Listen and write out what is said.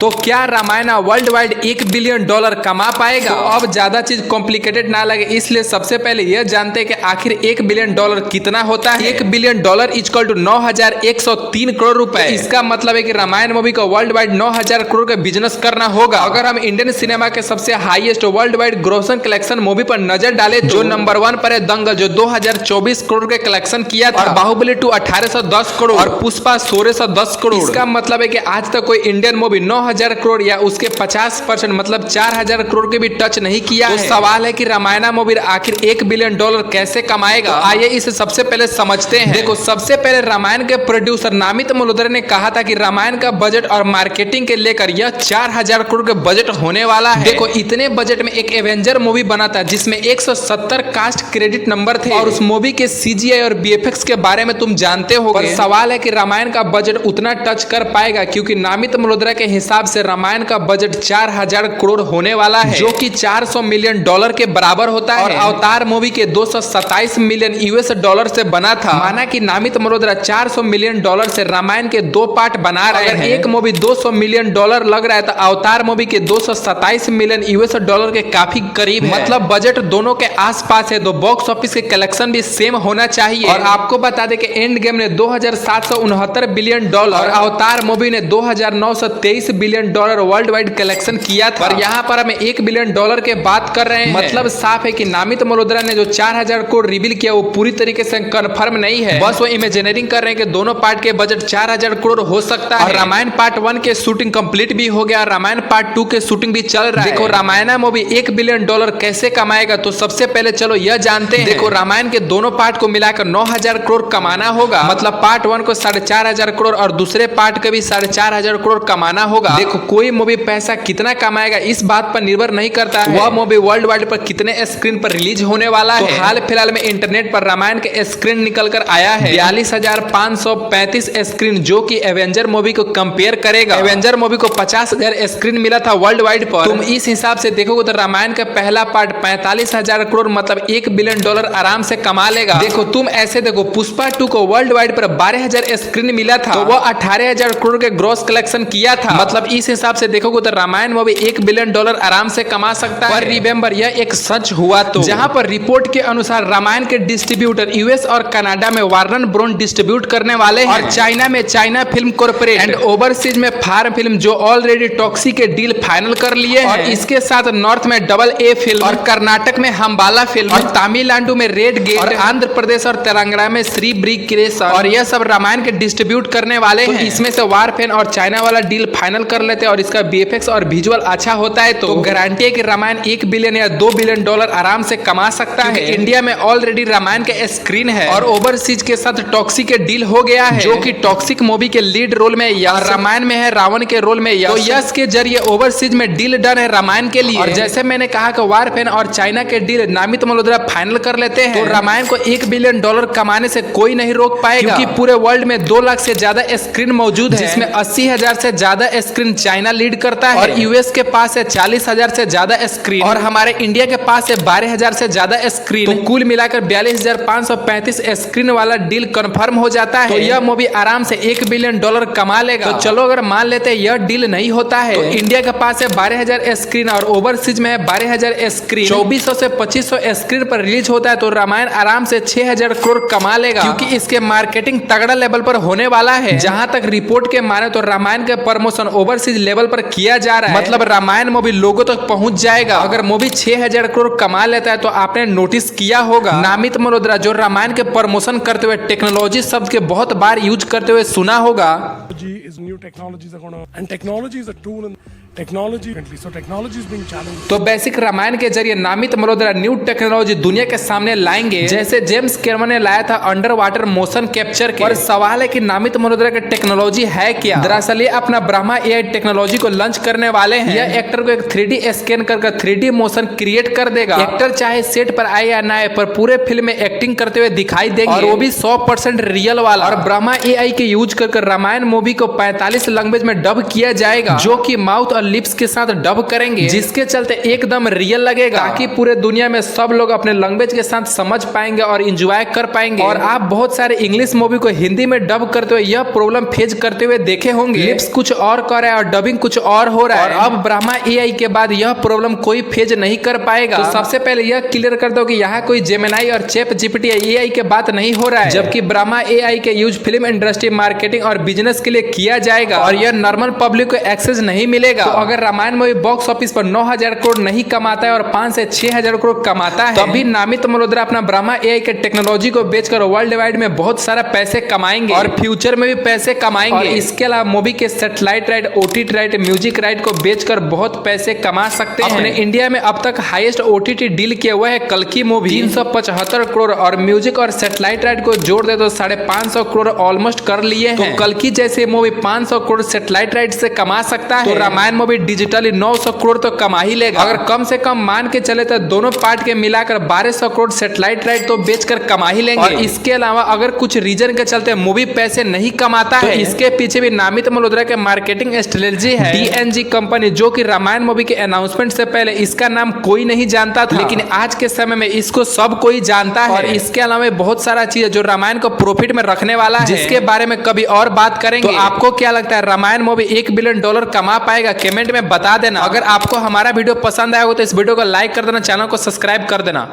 तो क्या Ramayan world wide $1 billion कमा पाएगा? तो अब ज्यादा चीज कॉम्प्लिकेटेड ना लगे, इसलिए सबसे पहले यह जानते हैं कि आखिर $1 बिलियन कितना होता है। $1 बिलियन इक्वल टू 9,103 करोड़ रुपए। इसका मतलब है कि रामायण मूवी को वर्ल्ड वाइड 9,000 करोड़ का बिजनेस करना होगा। अगर हम इंडियन सिनेमा के सबसे highest worldwide grossing collection movie पर नजर डाले, जो नंबर 1 पर है दंगल, जो 2024 करोड़ के कलेक्शन किया था, और बाहुबली 2 1810 करोड़ और पुष्पा 1610 करोड़। इसका मतलब है कि आज तक कोई इंडियन मूवी 9,000 करोड़ या उसके 50% मतलब 4,000 करोड़ के भी टच नहीं किया है। सवाल है कि रामायण मूवी आखिर $1 बिलियन कैसे कमाएगा। तो आइए इसे सबसे पहले समझते हैं। देखो, सबसे पहले रामायण के प्रोड्यूसर नामित मल्होत्रा ने कहा था कि रामायण का बजट और मार्केटिंग के लेकर यह 4,000 करोड़ का बजट होने वाला है। देखो, इतने बजट में एक एवेंजर मूवी बना था जिसमें 170 कास्ट क्रेडिट नंबर थे, और उस मूवी के CGI और VFX के बारे में तुम जानते हो। सवाल है कि रामायण का बजट उतना टच कर पाएगा, क्योंकि नामित मल्होत्रा के हिसाब से रामायण का बजट 4,000 करोड़ होने वाला है, जो कि $400 मिलियन के बराबर होता है। और अवतार मूवी के $227 मिलियन से बना था। माना कि नामित मल्होत्रा $400 मिलियन से रामायण के 2 पार्ट बना रहे हैं। एक मूवी $200 मिलियन लग रहा है, तो अवतार मूवी के $227 मिलियन के काफी करीब है। मतलब बजट दोनों के आसपास है, तो बॉक्स ऑफिस के कलेक्शन भी सेम होना चाहिए। और आपको बता दें कि एंड गेम ने $2,769 बिलियन और अवतार मूवी ने $2,923 बिलियन वर्ल्ड वाइड कलेक्शन किया था। और यहाँ पर हम $1 बिलियन के बात कर रहे हैं। मतलब साफ है कि नामित मल्होत्रा ने जो 4,000 करोड़ रिवील किया वो पूरी तरीके से कंफर्म नहीं है, बस वो इमेजिनरिंग कर रहे हैं कि दोनों पार्ट के बजट 4,000 करोड़ हो सकता है। और रामायण पार्ट 1 के शूटिंग कंप्लीट भी हो गया, रामायण पार्ट 2 के शूटिंग भी चल रहा है। देखो, रामायण मूवी $1 बिलियन कैसे कमाएगा, तो सबसे पहले चलो यह जानते हैं। देखो, रामायण के दोनों पार्ट को मिलाकर 9,000 करोड़ कमाना होगा। मतलब पार्ट 1 को 4,500 करोड़ और दूसरे पार्ट का भी 4,500 करोड़ कमाना होगा। देखो, कोई मूवी पैसा कितना कमाएगा इस बात पर निर्भर नहीं करता है वह मूवी वर्ल्ड वाइड पर कितने स्क्रीन पर रिलीज होने वाला है। हाल फिलहाल में इंटरनेट पर रामायण के स्क्रीन निकल कर आया है 42,535 स्क्रीन, जो कि एवेंजर मूवी को कंपेयर करेगा। एवेंजर मूवी को 50,000 स्क्रीन मिला था वर्ल्ड वाइड पर। तुम इस हिसाब से देखोगे तो रामायण का पहला पार्ट 45,000 करोड़ मतलब $1 बिलियन आराम से कमा लेगा। देखो, तुम ऐसे देखो, पुष्पा 2 को वर्ल्ड वाइड पर 12,000 स्क्रीन मिला था, तो वह 18,000 करोड़ के ग्रॉस कलेक्शन किया था। मतलब इस हिसाब से देखोगे तो रामायण मूवी $1 बिलियन आराम से कमा सकता है। पर रिमेंबर, यह एक सच हुआ तो, जहां पर रिपोर्ट के अनुसार रामायण के डिस्ट्रीब्यूटर US और कनाडा में वार्नर ब्रोन डिस्ट्रीब्यूट करने वाले हैं, और चाइना में China film corporate and overseas में फार्म फिल्म, जो ऑलरेडी टॉक्सी के डील फाइनल कर लिए हैं। और इसके साथ नॉर्थ में AA फिल्म, और कर्नाटक में हम्बाला फिल्म, और तमिलनाडु में रेड गेट, और आंध्र प्रदेश और तेलंगाना में श्री ब्रिक क्रिएशन, और यह सब रामायण के डिस्ट्रीब्यूट करने वाले हैं। इसमें से वारफेन और चाइना वाला डील फाइनल कर लेते हैं और इसका VFX और विजुअल अच्छा होता है, तो गारंटी है कि रामायण $1 बिलियन या $2 बिलियन आराम से कमा सकता है। इंडिया में ऑलरेडी रामायण के स्क्रीन है, और ओवरसीज के साथ टॉक्सी के डील हो गया है, जो कि टॉक्सिक मूवी के लीड रोल में यश, रामायण में है रावण के रोल में यश। तो यश के जरिए ओवरसीज में डील डन है रामायण के लिए। और जैसे मैंने कहा कि वारफेन और चाइना के डील नामित मल्होत्रा फाइनल कर लेते हैं, तो रामायण को $1 बिलियन कमाने से कोई नहीं रोक पाएगा, क्योंकि पूरे वर्ल्ड में 2 लाख से ज्यादा स्क्रीन मौजूद है, जिसमें 80,000 से ज्यादा स्क्रीन चाइना लीड करता है, और US के पास है 40,000 से ज्यादा स्क्रीन, और हमारे इंडिया के पास है 12,000 से ज्यादा स्क्रीन। तो कुल मिलाकर 42,535 स्क्रीन वाला डील कंफर्म हो जाता है। तो यह मूवी आराम से $1 बिलियन कमा लेगा। तो चलो, अगर मान लेते हैं यह डील नहीं होता है, तो इंडिया के पास है 12,000 स्क्रीन और ओवरसीज में है 12,000 स्क्रीन, 2,400 से 2,500 स्क्रीन पर रिलीज होता है, तो रामायण आराम से 6,000 करोड़ कमा लेगा, क्योंकि इसके मार्केटिंग तगड़ा लेवल पर होने वाला है। जहां तक रिपोर्ट के माने तो रामायण के प्रमोशन ओवरसीज लेवल पर किया जा रहा है। मतलब रामायण मूवी लोगों तक पहुंच जाएगा। अगर मूवी 6,000 करोड़ कमा लेता है, तो आपने नोटिस किया होगा नामित मल्होत्रा जो रामायण के प्रमोशन करते हुए टेक्नोलॉजी शब्द के बहुत बार यूज करते हुए सुना होगा। तो बेसिक रामायण के जरिए नामित मल्होत्रा न्यू टेक्नोलॉजी दुनिया के सामने लाएंगे, जैसे जेम्स कैमरन ने लाया था अंडर वाटर मोशन कैप्चर के। और सवाल है कि नामित मल्होत्रा की टेक्नोलॉजी है क्या? दरअसल ये अपना ब्रह्मा AI टेक्नोलॉजी को लॉन्च करने वाले हैं। यह एक्टर को एक 3D स्कैन कर 3D मोशन क्रिएट कर देगा। एक्टर चाहे सेट पर आए या ना आए, पर पूरे फिल्म में एक्टिंग करते हुए दिखाई देंगे, और वो भी 100% रियल वाला। और ब्रह्मा AI के यूज कर रामायण मूवी को 45 लैंग्वेज में डब किया जाएगा, जो कि माउथ और लिप्स के साथ डब करेंगे, जिसके चलते एकदम रियल लगेगा, ताकि पूरे दुनिया में सब लोग अपने लैंग्वेज के साथ समझ पाएंगे और एंजॉय कर पाएंगे। और आप बहुत सारे इंग्लिश मूवी को हिंदी में डब करते हुए यह प्रॉब्लम फेस करते हुए देखे होंगे। लिप्स कुछ और कर रहा है और डबिंग कुछ और हो रहा है, और अब ब्राह्मा एआई के बाद यह प्रॉब्लम कोई फेस नहीं कर पाएगा। तो सबसे पहले यह क्लियर कर दो कि यहाँ कोई जेमिनाई और चैट जीपीटी एआई के बात नहीं हो रहा है, जबकि ब्राह्मा एआई के यूज फिल्म इंडस्ट्री, मार्केटिंग और बिजनेस के लिए किया जाएगा, और यह नॉर्मल पब्लिक को एक्सेस नहीं मिलेगा। तो अगर रामायण मूवी बॉक्स ऑफिस पर 9,000 करोड़ नहीं कमाता है और 5 से 6,000 करोड़ कमाता है, तभी नामित मल्होत्रा अपना ब्राह्मा एआई के टेक्नोलॉजी को बेचकर वर्ल्ड वाइड में बहुत सारा पैसे कमाएंगे और फ्यूचर में भी पैसे कमाएंगे। और इसके अलावा मूवी के satellite right, OTT right, music right को बेचकर बहुत पैसे कमा सकते हैं। अपने इंडिया में अब तक हाईएस्ट ओटीटी डील किया हुआ है कल्कि मूवी 375 करोड़, और म्यूजिक और सैटेलाइट राइट को जोड़ दे तो 550 करोड़ ऑलमोस्ट कर लिए हैं। तो कल्कि जैसे मूवी 500 करोड़ सैटेलाइट राइट से कमा सकता है, तो रामायण मूवी डिजिटली 900 करोड़ तो कमा ही लेगा। अगर कम से कम मान के चले तो दोनों पार्ट के मिलाकर 1200 करोड़ सैटेलाइट राइट तो बेचकर कमा ही लेंगे। और इसके अलावा अगर कुछ रीजन के चलते मूवी पैसे नहीं कमाता है, तो इसके पीछे भी नामित मल्होत्रा के मार्केटिंग स्ट्रेटजी है डीएनजी कंपनी, जो कि रामायण मूवी के अनाउंसमेंट से पहले इसका नाम कोई नहीं जानता था, लेकिन आज के समय में इसको सब कोई जानता है। और इसके अलावा बहुत सारा चीज है जो रामायण को प्रॉफिट में रखने वाला है, जिसके बारे में कभी और बात करेंगे। तो आपको क्या लगता है, रामायण मूवी $1 बिलियन कमा पाएगा? कमेंट में बता देना। अगर आपको हमारा वीडियो पसंद आया हो तो इस वीडियो को लाइक कर देना, चैनल को सब्सक्राइब कर देना।